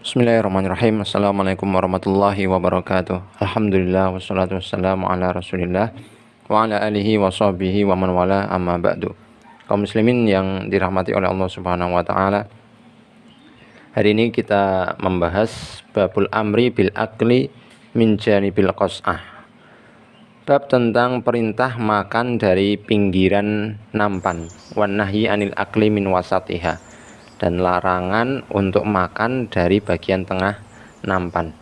Bismillahirrahmanirrahim. Assalamualaikum warahmatullahi wabarakatuh. Alhamdulillah wassalatu wassalamu ala Rasulillah wa ala alihi wa sahbihi wa man wala amma ba'du. Kaum muslimin yang dirahmati oleh Allah Subhanahu wa taala. Hari ini kita membahas babul amri bil akli min janibil qas'ah. Bab tentang perintah makan dari pinggiran nampan, wan nahyi anil akli min wasatiha, dan larangan untuk makan dari bagian tengah nampan.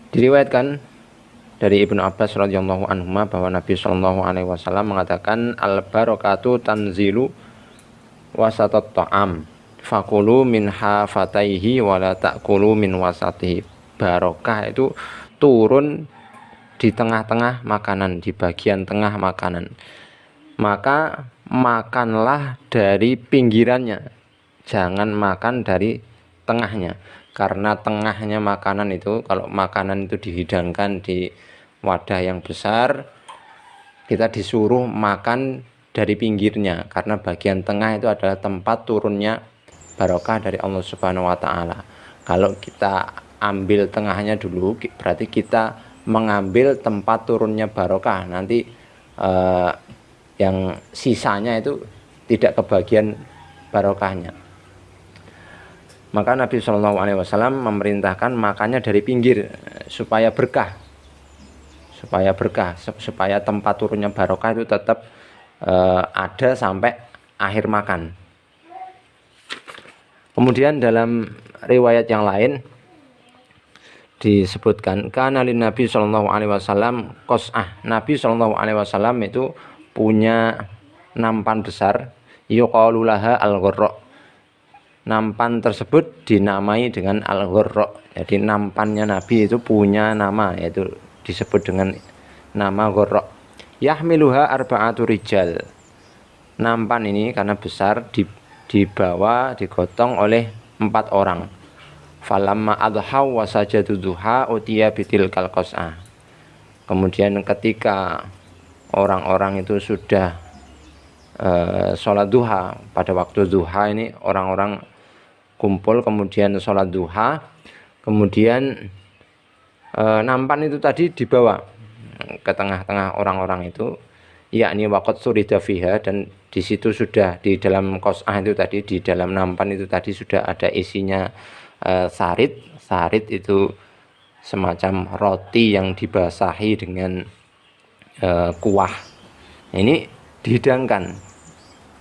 Diriwayatkan dari Ibnu Abbas radhiyallahu anhu bahwa Nabi sallallahu alaihi wasallam mengatakan al barakatu tanzilu wasatat ta'am fakulu min hafataihi wala ta'kulu min wasatihi. Barokah itu turun di tengah-tengah makanan, di bagian tengah makanan. Maka makanlah dari pinggirannya, jangan makan dari tengahnya, karena tengahnya makanan itu, kalau makanan itu dihidangkan di wadah yang besar, kita disuruh makan dari pinggirnya, karena bagian tengah itu adalah tempat turunnya barokah dari Allah Subhanahu wa taala. Kalau kita ambil tengahnya dulu, berarti kita mengambil tempat turunnya barokah, nanti yang sisanya itu tidak kebagian barokahnya. Maka Nabi Shallallahu Alaihi Wasallam memerintahkan makannya dari pinggir supaya berkah, supaya tempat turunnya barokah itu tetap ada sampai akhir makan. Kemudian dalam riwayat yang lain disebutkan kana lin Nabi Shallallahu Alaihi Wasallam qas'ah. Nabi Shallallahu Alaihi Wasallam itu punya nampan besar, yuqalu laha al-ghurra. Nampan tersebut dinamai dengan al-ghurra. Jadi nampannya Nabi itu punya nama, yaitu disebut dengan nama ghurra. Yahmiluha arba'atu rijal. Nampan ini karena besar dibawa, digotong oleh 4 orang. Falamma adhaw wa sajadu duha utiya bitilkal qas'ah. Kemudian ketika orang-orang itu sudah sholat duha, pada waktu duha ini orang-orang kumpul kemudian sholat duha, kemudian nampan itu tadi dibawa ke tengah-tengah orang-orang itu, yakni waqad surida fiha, dan di situ sudah di dalam qas'ah itu tadi, di dalam nampan itu tadi sudah ada isinya sarit itu semacam roti yang dibasahi dengan kuah. Ini dihidangkan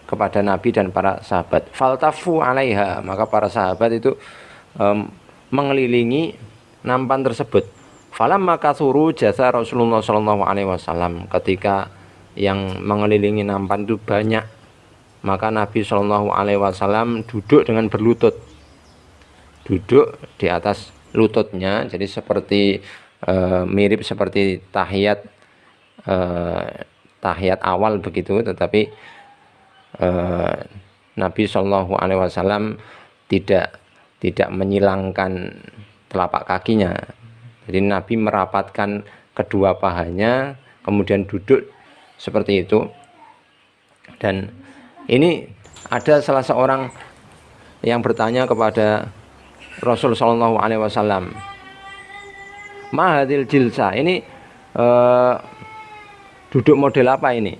kepada Nabi dan para sahabat. Faltafu alaiha, maka para sahabat itu mengelilingi nampan tersebut. Falamma katsuru jasa Rasulullah sallallahu alaihi wasallam, ketika yang mengelilingi nampan itu banyak, maka Nabi sallallahu alaihi wasallam duduk dengan berlutut, duduk di atas lututnya, jadi seperti mirip seperti tahiyat awal begitu, tetapi Nabi Shallallahu Alaihi Wasallam tidak menyilangkan telapak kakinya. Jadi Nabi merapatkan kedua pahanya, kemudian duduk seperti itu. Dan ini ada salah seorang yang bertanya kepada Rasul Shallallahu Alaihi Wasallam, mahadil jilsa, ini duduk model apa ini?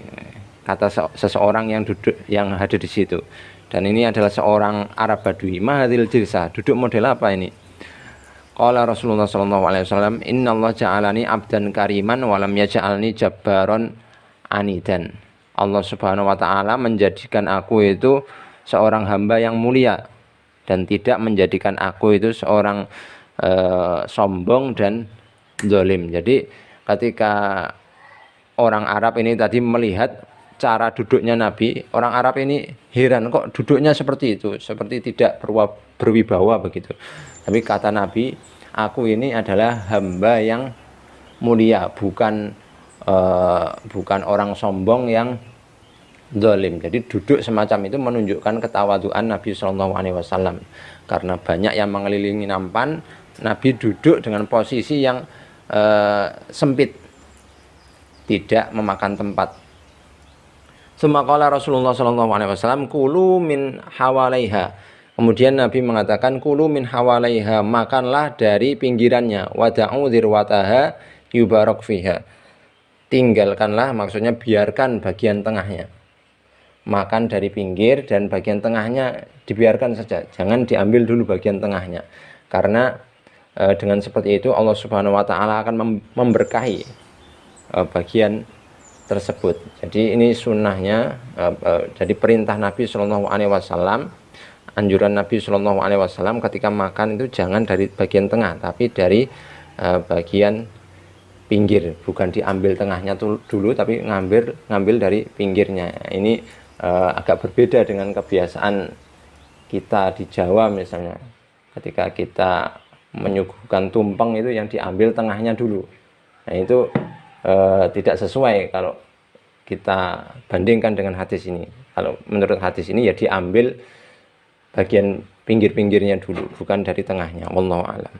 Kata seseorang yang duduk, yang hadir di situ. Dan ini adalah seorang Arab Badui. Mahadil jilsa, duduk model apa ini? Qala Rasulullah sallallahu alaihi wasallam, "Innallaha ja'alani 'abdan kariman wa lam yaj'alni jabbaron anidan." Allah Subhanahu wa taala menjadikan aku itu seorang hamba yang mulia dan tidak menjadikan aku itu seorang sombong dan zalim. Jadi ketika orang Arab ini tadi melihat cara duduknya Nabi, orang Arab ini heran, kok duduknya seperti itu, seperti tidak berwibawa begitu. Tapi kata Nabi, aku ini adalah hamba yang mulia, bukan orang sombong yang zalim. Jadi duduk semacam itu menunjukkan ketawaduan Nabi Shallallahu Alaihi Wasallam. Karena banyak yang mengelilingi nampan, Nabi duduk dengan posisi yang sempit, tidak memakan tempat. Summa qala Rasulullah sallallahu alaihi wasallam kulu min hawalaiha. Kemudian Nabi mengatakan kulu min hawalaiha, makanlah dari pinggirannya, wada'u dzirwataha yubarak fiha. Tinggalkanlah, maksudnya biarkan bagian tengahnya. Makan dari pinggir dan bagian tengahnya dibiarkan saja, jangan diambil dulu bagian tengahnya. Karena dengan seperti itu Allah Subhanahu wa taala akan memberkahi bagian tersebut. Jadi ini sunnahnya, jadi perintah Nabi Shallallahu alaihi wasallam, anjuran Nabi Shallallahu alaihi wasallam ketika makan itu jangan dari bagian tengah, tapi dari bagian pinggir, bukan diambil tengahnya dulu, tapi ngambil dari pinggirnya. Ini agak berbeda dengan kebiasaan kita di Jawa misalnya. Ketika kita menyuguhkan tumpeng itu yang diambil tengahnya dulu. Nah itu tidak sesuai kalau kita bandingkan dengan hadis ini. Kalau menurut hadis ini ya diambil bagian pinggir-pinggirnya dulu, bukan dari tengahnya. Wallahu a'lam.